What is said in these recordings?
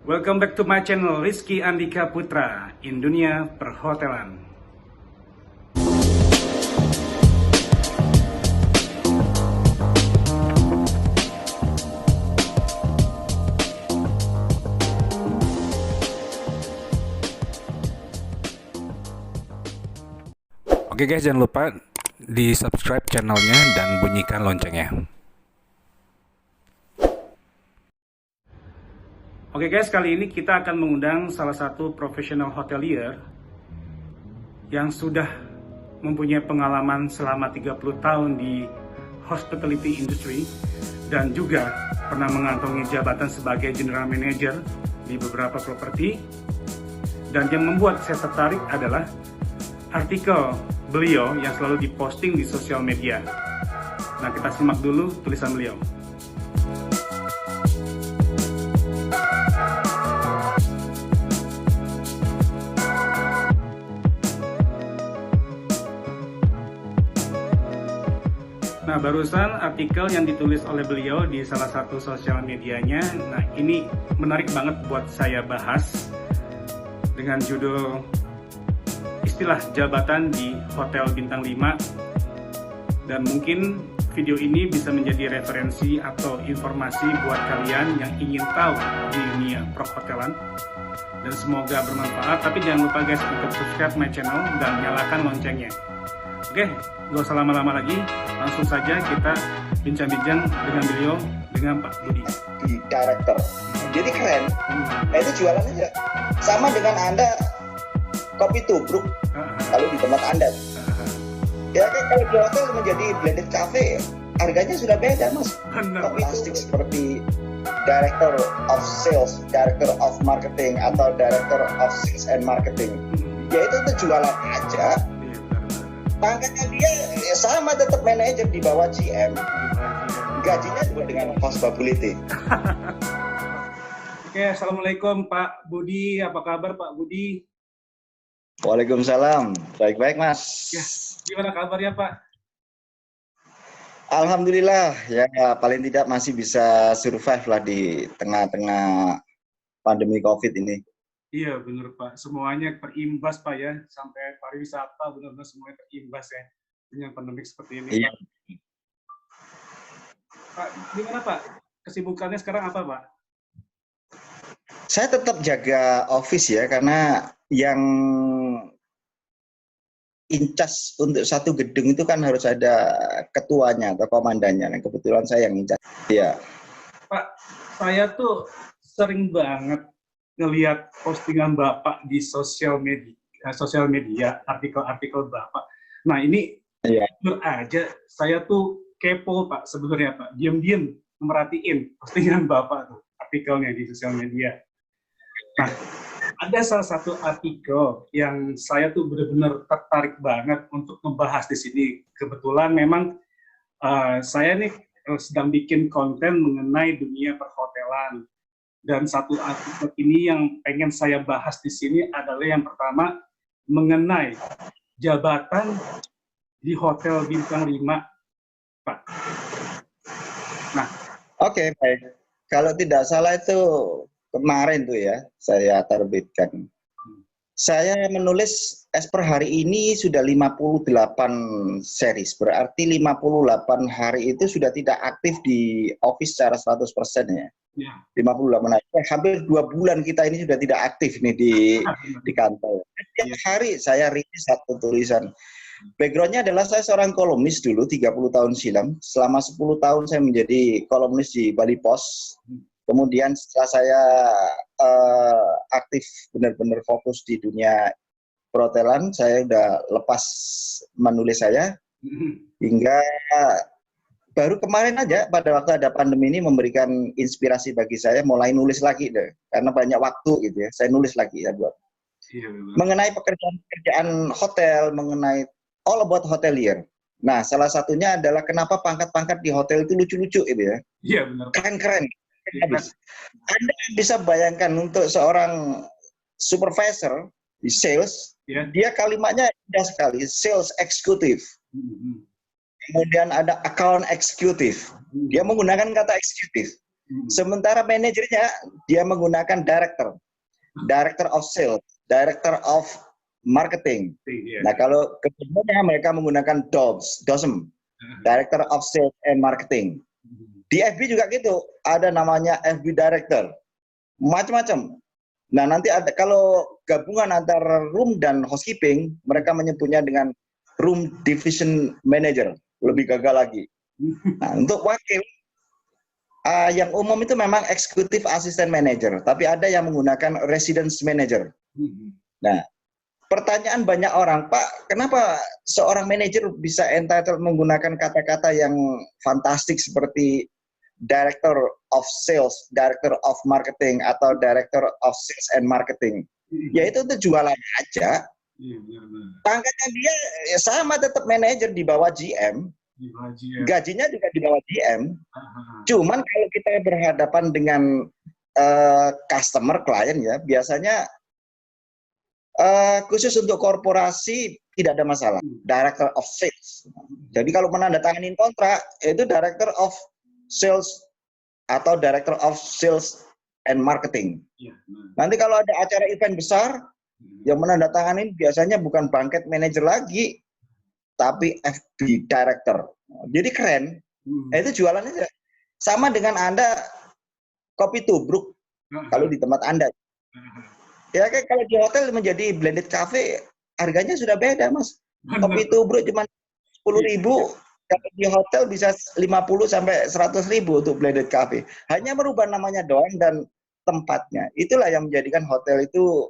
Welcome back to my channel Rizky Andika Putra in dunia perhotelan. Oke guys, jangan lupa di subscribe channelnya dan bunyikan loncengnya. Oke guys, kali ini kita akan mengundang salah satu profesional hotelier yang sudah mempunyai pengalaman selama 30 tahun di hospitality industry dan juga pernah mengantongi jabatan sebagai general manager di beberapa properti. Dan yang membuat saya tertarik adalah artikel beliau yang selalu diposting di sosial media. Nah, kita simak dulu tulisan beliau. Nah, barusan artikel yang ditulis oleh beliau di salah satu sosial medianya. Nah, ini menarik banget buat saya bahas dengan judul istilah jabatan di Hotel Bintang 5, dan mungkin video ini bisa menjadi referensi atau informasi buat kalian yang ingin tahu di dunia perhotelan, dan semoga bermanfaat. Tapi jangan lupa guys untuk subscribe my channel dan nyalakan loncengnya. Oke, gak usah lama-lama lagi, langsung saja kita bincang-bincang dengan beliau, dengan Pak Budi. Di director, jadi keren. Nah, itu jualannya sama dengan Anda kopi tubruk kalau di tempat Anda. Ya kan, kalau di hotel menjadi blended cafe, harganya sudah beda mas. Kopi plastik seperti director of sales, director of marketing, atau director of sales and marketing, yaitu itu jualan aja. Pangkatnya dia ya sama, tetap manajer di bawah GM. Gajinya juga dengan possibility. Oke, assalamualaikum Pak Budi, apa kabar Pak Budi? Waalaikumsalam, baik-baik mas. Ya, gimana kabarnya Pak? Alhamdulillah, ya paling tidak masih bisa survive lah di tengah-tengah pandemi COVID ini. Iya benar Pak, semuanya terimbas Pak ya, sampai pariwisata benar-benar semuanya terimbas ya dengan pandemi seperti ini. Iya. Pak, gimana Pak? Kesibukannya sekarang apa Pak? Saya tetap jaga office ya, karena yang incas untuk satu gedung itu kan harus ada ketuanya atau komandannya. Nah, kebetulan saya yang incas. Iya. Pak, saya tuh sering banget ngelihat postingan Bapak di sosial media, artikel-artikel Bapak. Nah, ini jujur aja, saya tuh kepo Pak sebenarnya Pak, diam-diam merhatiin postingan Bapak tuh, artikelnya di sosial media. Nah, ada salah satu artikel yang saya tuh benar-benar tertarik banget untuk membahas di sini. Kebetulan memang saya nih sedang bikin konten mengenai dunia perhotelan. Dan satu artikel ini yang pengen saya bahas di sini adalah yang pertama mengenai jabatan di Hotel Bintang 5, Pak. Nah, oke, baik. Kalau tidak salah itu kemarin tuh ya, saya terbitkan. Saya menulis per hari ini sudah 58 series, berarti 58 hari itu sudah tidak aktif di office secara 100% ya. 58 hari, hampir 2 bulan kita ini sudah tidak aktif nih di kantor. Setiap hari saya rilis satu tulisan. Backgroundnya adalah saya seorang kolumnis dulu 30 tahun silam. Selama 10 tahun saya menjadi kolumnis di Bali Post. Kemudian setelah saya aktif benar-benar fokus di dunia perhotelan, saya udah lepas menulis saya hingga baru kemarin aja pada waktu ada pandemi ini memberikan inspirasi bagi saya mulai nulis lagi deh, karena banyak waktu gitu ya, saya nulis lagi ya buat mengenai pekerjaan hotel, mengenai all about hotelier. Nah, salah satunya adalah kenapa pangkat-pangkat di hotel itu lucu-lucu gitu ya. Iya benar. Keren-keren. Anda bisa bayangkan untuk seorang supervisor di sales, dia kalimatnya indah sekali, sales executive. Kemudian ada account executive, dia menggunakan kata executive. Sementara manajernya dia menggunakan director of sales, director of marketing. Nah, kalau kebetulannya mereka menggunakan DOSM, director of sales and marketing. Di FB juga gitu, ada namanya FB director, macam-macam. Nah, nanti ada kalau gabungan antara room dan housekeeping, mereka menyebutnya dengan room division manager, lebih gagal lagi. Nah, untuk wakil yang umum itu memang executive assistant manager, tapi ada yang menggunakan residence manager. Nah, pertanyaan banyak orang, Pak, kenapa seorang manajer bisa entitled menggunakan kata-kata yang fantastik seperti Director of Sales, Director of Marketing, atau Director of Sales and Marketing? Ya itu jualan aja. Pangkatnya dia ya sama, tetap manajer di bawah GM. Gajinya juga di bawah GM. Cuman kalau kita berhadapan dengan customer, klien ya, biasanya khusus untuk korporasi tidak ada masalah. Director of Sales. Jadi kalau menandatangani kontrak, itu Director of Sales atau Director of Sales and Marketing. Nanti kalau ada acara event besar, yang menandatangani biasanya bukan banquet manager lagi, tapi FB Director. Jadi keren. Itu jualannya sama dengan Anda kopi tubruk kalau di tempat Anda. Ya kayak kalau di hotel menjadi blended cafe, harganya sudah beda, Mas. Kopi tubruk cuma 10.000, kalau di hotel bisa 50 sampai 100.000 untuk blended cafe. Hanya merubah namanya doang dan tempatnya. Itulah yang menjadikan hotel itu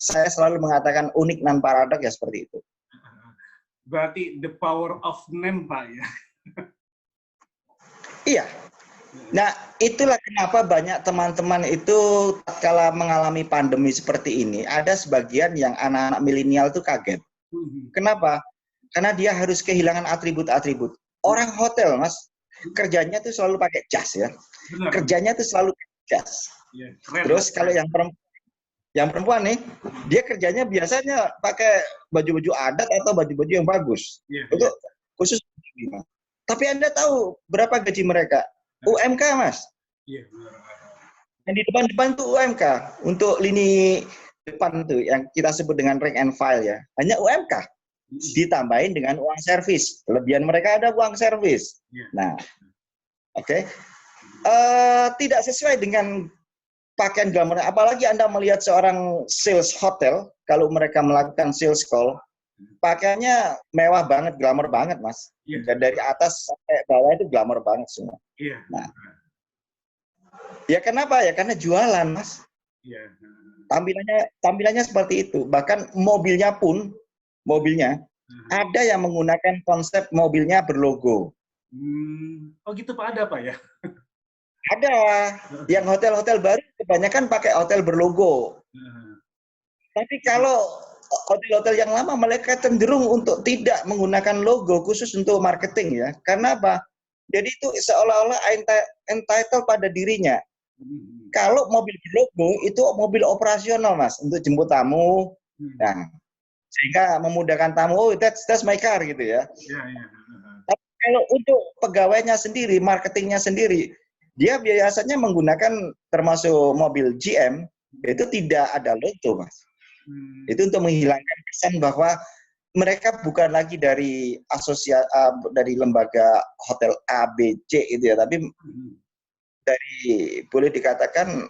saya selalu mengatakan unik dan paradok ya, seperti itu. Berarti the power of name, Pak, ya. Iya. Nah, itulah kenapa banyak teman-teman itu kala mengalami pandemi seperti ini, ada sebagian yang anak-anak milenial itu kaget. Kenapa? Karena dia harus kehilangan atribut-atribut. Orang hotel, Mas, kerjanya tuh selalu pakai jas ya. Kerjanya tuh selalu pakai jas. Terus kalau yang perempuan nih, dia kerjanya biasanya pakai baju-baju adat atau baju-baju yang bagus. Itu khusus. Tapi Anda tahu berapa gaji mereka? UMK, Mas. Yang di depan-depan tuh UMK. Untuk lini depan tuh yang kita sebut dengan rank and file ya. Hanya UMK. Ditambahin dengan uang servis. Kelebihan mereka ada uang servis. Nah, oke. Tidak sesuai dengan pakaian glamor. Apalagi Anda melihat seorang sales hotel, kalau mereka melakukan sales call, pakaiannya mewah banget, glamor banget, Mas. Dan dari atas sampai bawah itu glamor banget semua. Nah, ya kenapa ya? Karena jualan, Mas. Tampilannya seperti itu. Bahkan mobilnya ada yang menggunakan konsep mobilnya berlogo. Oh gitu, Pak, ada, Pak, ya? Ada. Yang hotel-hotel baru kebanyakan pakai hotel berlogo. Tapi kalau hotel-hotel yang lama mereka cenderung untuk tidak menggunakan logo khusus untuk marketing ya. Karena apa? Jadi itu seolah-olah entitled pada dirinya. Kalau mobil berlogo itu mobil operasional, Mas, untuk jemput tamu. Nah, sehingga memudahkan tamu, oh that's my car gitu ya. Tapi kalau untuk pegawainya sendiri, marketingnya sendiri, dia biasanya menggunakan termasuk mobil GM itu tidak ada logo, Mas. Itu untuk menghilangkan kesan bahwa mereka bukan lagi dari dari lembaga hotel A, B, C itu ya, tapi dari boleh dikatakan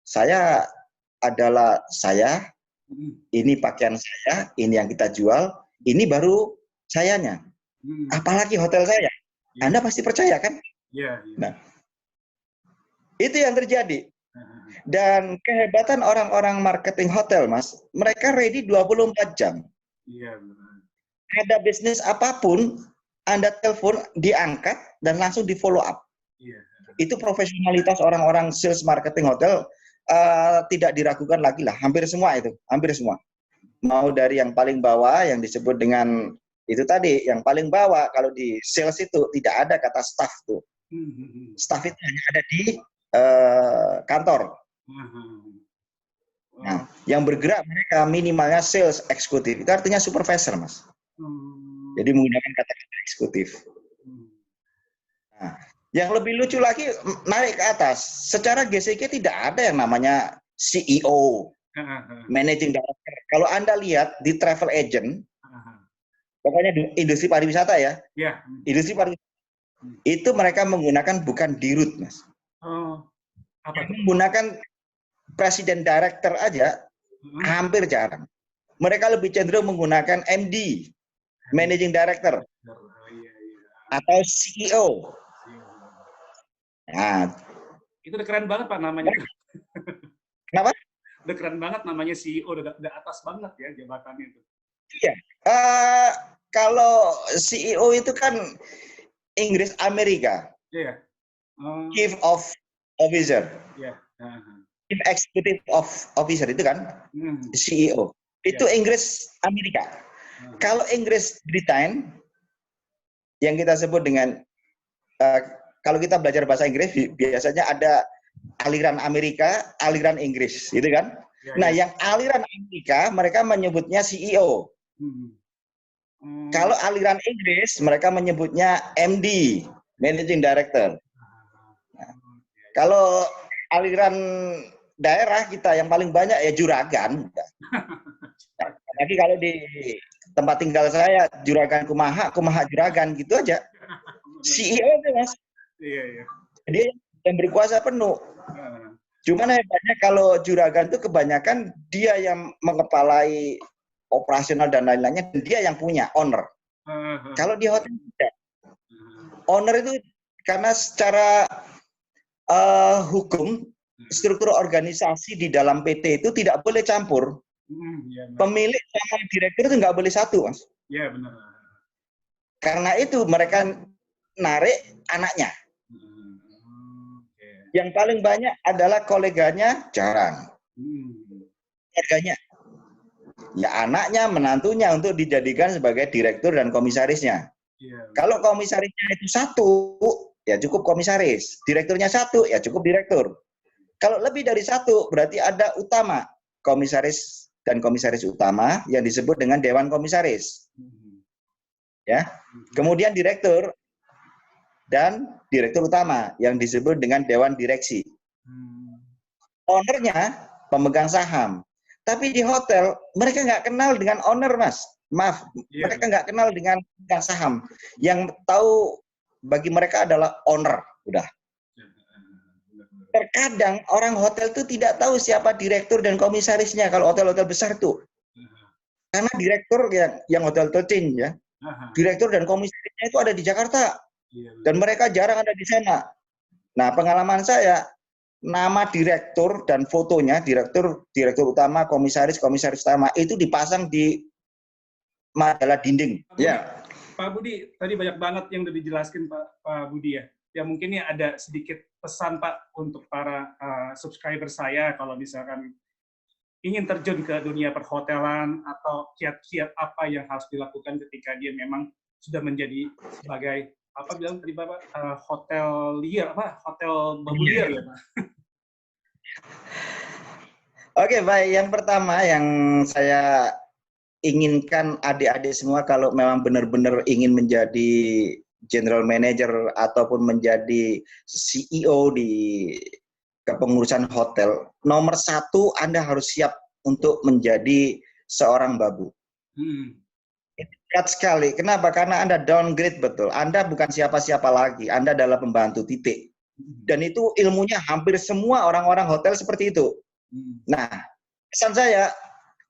saya adalah saya, ini pakaian saya, ini yang kita jual, ini baru sayanya. Apalagi hotel saya. Anda pasti percaya kan? Nah, itu yang terjadi. Dan kehebatan orang-orang marketing hotel, Mas, mereka ready 24 jam. Ada bisnis apapun, Anda telepon, diangkat, dan langsung di follow up. Itu profesionalitas orang-orang sales marketing hotel tidak diragukan lagi lah. Hampir semua itu, hampir semua. Mau dari yang paling bawah, yang disebut dengan itu tadi, yang paling bawah, kalau di sales itu tidak ada kata staff tuh. Staff itu hanya ada di kantor. Nah, yang bergerak mereka minimalnya sales eksekutif. Itu artinya supervisor, Mas. Jadi menggunakan kata-kata eksekutif. Nah, Yang lebih lucu lagi, naik ke atas. Secara GCK tidak ada yang namanya CEO, Managing Director. Kalau Anda lihat di travel agent, pokoknya di industri pariwisata ya, industri pariwisata, itu mereka menggunakan bukan dirut, Mas. Apa itu? Menggunakan Presiden Director aja, hampir jarang. Mereka lebih cenderung menggunakan MD, Managing Director, atau CEO. Nah, itu udah keren banget Pak namanya. kenapa? Udah keren banget namanya CEO, udah atas banget ya jabatannya itu. Iya. Kalau CEO itu kan Inggris Amerika. Iya. Chief of Officer. Iya. Chief Executive Officer itu kan CEO. Itu Inggris Amerika. Kalau Inggris Britain yang kita sebut dengan kalau kita belajar bahasa Inggris biasanya ada aliran Amerika, aliran Inggris, gitu kan? Nah, yang aliran Amerika mereka menyebutnya CEO. Kalau aliran Inggris mereka menyebutnya MD, Managing Director. Nah, kalau aliran daerah kita yang paling banyak ya juragan. Lagi kalau di tempat tinggal saya juragan kumaha, kumaha juragan gitu aja. CEO itu Mas. Iya. Dia yang berkuasa penuh. Cuman hebatnya kalau juragan itu kebanyakan dia yang mengepalai operasional dan lain-lainnya, dan dia yang punya owner. Kalau di hotel tidak. Owner itu karena secara hukum struktur organisasi di dalam PT itu tidak boleh campur. Pemilik sama direktur itu nggak boleh satu, Mas. Iya benar. Karena itu mereka narik anaknya. Yang paling banyak adalah koleganya jarang. Koleganya. Ya anaknya, menantunya untuk dijadikan sebagai direktur dan komisarisnya. Kalau komisarisnya itu satu, ya cukup komisaris. Direkturnya satu, ya cukup direktur. Kalau lebih dari satu, berarti ada utama. Komisaris dan komisaris utama yang disebut dengan Dewan Komisaris. Ya. Kemudian direktur dan direktur utama yang disebut dengan Dewan Direksi. Ownernya pemegang saham. Tapi di hotel, mereka nggak kenal dengan owner, Mas. Maaf, mereka nggak kenal dengan pemegang saham. Yang tahu bagi mereka adalah owner. Udah. Terkadang orang hotel itu tidak tahu siapa direktur dan komisarisnya kalau hotel-hotel besar itu. Karena direktur yang hotel-hotel chain ya, direktur dan komisarisnya itu ada di Jakarta. Dan mereka jarang ada di sana. Nah, pengalaman saya, nama direktur dan fotonya, direktur utama, komisaris utama, itu dipasang di majalah dinding. Pak Budi, tadi banyak banget yang udah dijelaskan Pak Budi ya. Ya mungkin ya ada sedikit pesan Pak untuk para subscriber saya kalau misalkan ingin terjun ke dunia perhotelan atau kiat-kiat apa yang harus dilakukan ketika dia memang sudah menjadi sebagai apa bilang tadi Bapak hotelier hotel babulier ya Pak. Oke, baik. Yang pertama yang saya inginkan adik-adik semua kalau memang benar-benar ingin menjadi general manager ataupun menjadi CEO di kepengurusan hotel, nomor satu Anda harus siap untuk menjadi seorang babu. Berat sekali. Kenapa? Karena Anda downgrade betul. Anda bukan siapa-siapa lagi. Anda adalah pembantu, titik. Dan itu ilmunya hampir semua orang-orang hotel seperti itu. Nah, pesan saya,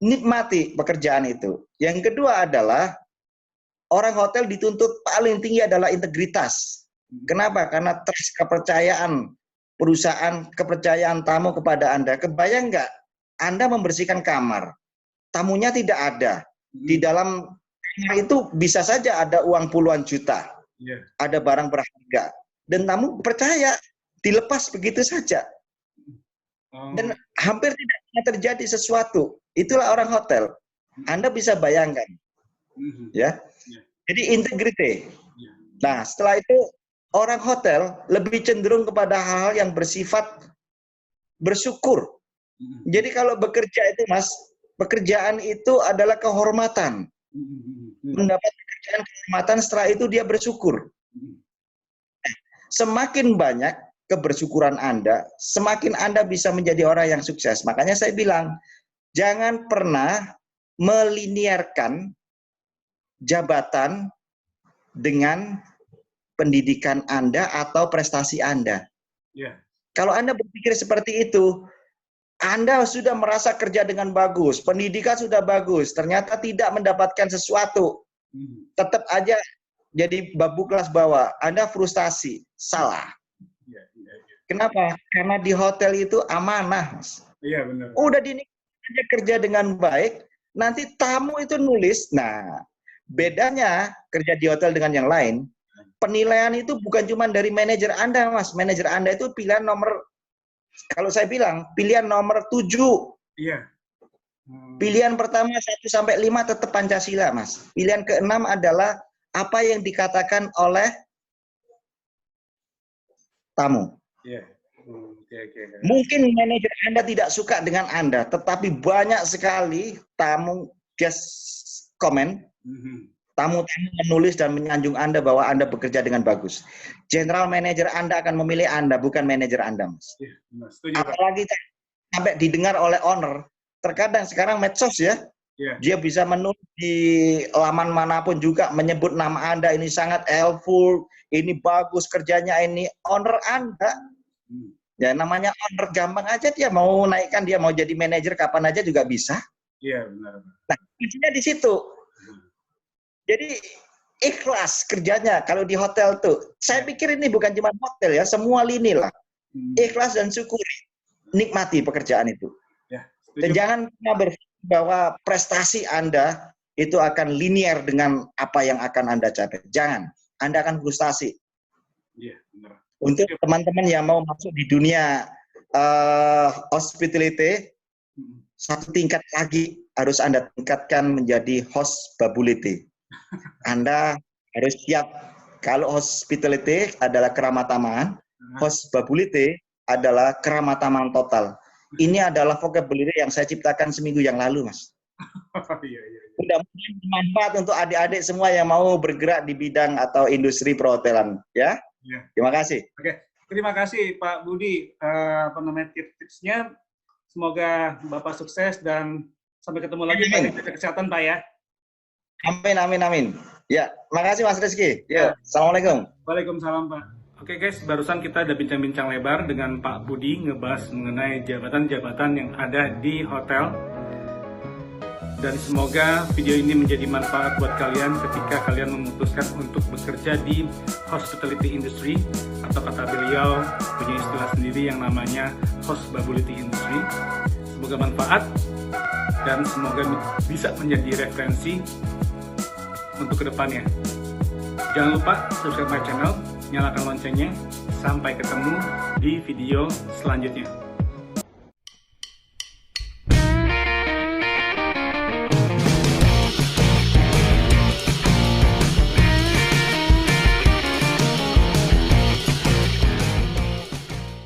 nikmati pekerjaan itu. Yang kedua adalah, orang hotel dituntut paling tinggi adalah integritas. Kenapa? Karena trust, kepercayaan perusahaan, kepercayaan tamu kepada Anda. Kebayang nggak? Anda membersihkan kamar, tamunya tidak ada. Di dalam kamar itu bisa saja ada uang puluhan juta, ada barang berharga. Dan tamu percaya, dilepas begitu saja. Dan hampir tidak pernah terjadi sesuatu. Itulah orang hotel. Anda bisa bayangkan. Ya. Jadi integrity. Nah, setelah itu orang hotel lebih cenderung kepada hal-hal yang bersifat bersyukur. Jadi kalau bekerja itu, Mas, pekerjaan itu adalah kehormatan. Mendapat pekerjaan kehormatan, setelah itu dia bersyukur. Semakin banyak kebersyukuran Anda, semakin Anda bisa menjadi orang yang sukses. Makanya saya bilang, jangan pernah meliniarkan jabatan dengan pendidikan Anda atau prestasi Anda. Yeah. Kalau Anda berpikir seperti itu, Anda sudah merasa kerja dengan bagus, pendidikan sudah bagus, ternyata tidak mendapatkan sesuatu, tetap aja jadi babu kelas bawah, Anda frustasi, salah. Kenapa? Karena di hotel itu amanah, Mas. Iya, benar. Udah dinikmati kerja dengan baik, nanti tamu itu nulis. Nah, bedanya kerja di hotel dengan yang lain, penilaian itu bukan cuma dari manajer Anda, Mas. Manajer Anda itu pilihan nomor, kalau saya bilang, pilihan nomor 7. Iya. Pilihan pertama 1 sampai 5 tetap Pancasila, Mas. Pilihan ke-6 adalah apa yang dikatakan oleh tamu. Iya. Mungkin manajer Anda tidak suka dengan Anda, tetapi banyak sekali tamu just comment, tamu-tamu menulis dan menyanjung Anda bahwa Anda bekerja dengan bagus. General manager Anda akan memilih Anda, bukan manajer Anda, Mas. Iya, setuju, apalagi sampai didengar oleh owner. Terkadang sekarang medsos ya, dia bisa menulis di laman manapun juga menyebut nama Anda, ini sangat helpful, ini bagus kerjanya ini. Owner Anda, ya namanya owner, gampang aja dia mau naikkan, dia mau jadi manajer kapan aja juga bisa. Iya, benar. Nah, kuncinya di situ. Jadi ikhlas kerjanya kalau di hotel tuh. Saya pikir ini bukan cuma hotel ya, semua lini lah. Ikhlas dan syukuri, nikmati pekerjaan itu. Dan jangan pernah berpikir bahwa prestasi Anda itu akan linear dengan apa yang akan Anda capai. Jangan. Anda akan frustasi. Iya, benar. Untuk teman-teman yang mau masuk di dunia hospitality, satu tingkat lagi harus Anda tingkatkan menjadi hospitability. Anda harus siap. Kalau hospitality adalah keramataman, hospitability adalah keramataman total. Ini adalah vocabulary yang saya ciptakan seminggu yang lalu, Mas. Mudah-mudahan bermanfaat untuk adik-adik semua yang mau bergerak di bidang atau industri perhotelan, ya. Terima kasih. Oke, terima kasih Pak Budi. Tips-tipsnya. Semoga Bapak sukses dan sampai ketemu lagi Pak di kesehatan, Pak ya. Amin, amin, amin. Ya, makasih Mas Rizky. Ya, Assalamualaikum. Waalaikumsalam, Pak. Oke guys, barusan kita udah bincang-bincang lebar dengan Pak Budi ngebahas mengenai jabatan-jabatan yang ada di hotel. Dan semoga video ini menjadi manfaat buat kalian ketika kalian memutuskan untuk bekerja di hospitality industry, atau kata beliau punya istilah sendiri yang namanya hospitability industry. Semoga manfaat dan semoga bisa menjadi referensi untuk kedepannya. Jangan lupa subscribe my channel, nyalakan loncengnya. Sampai ketemu di video selanjutnya.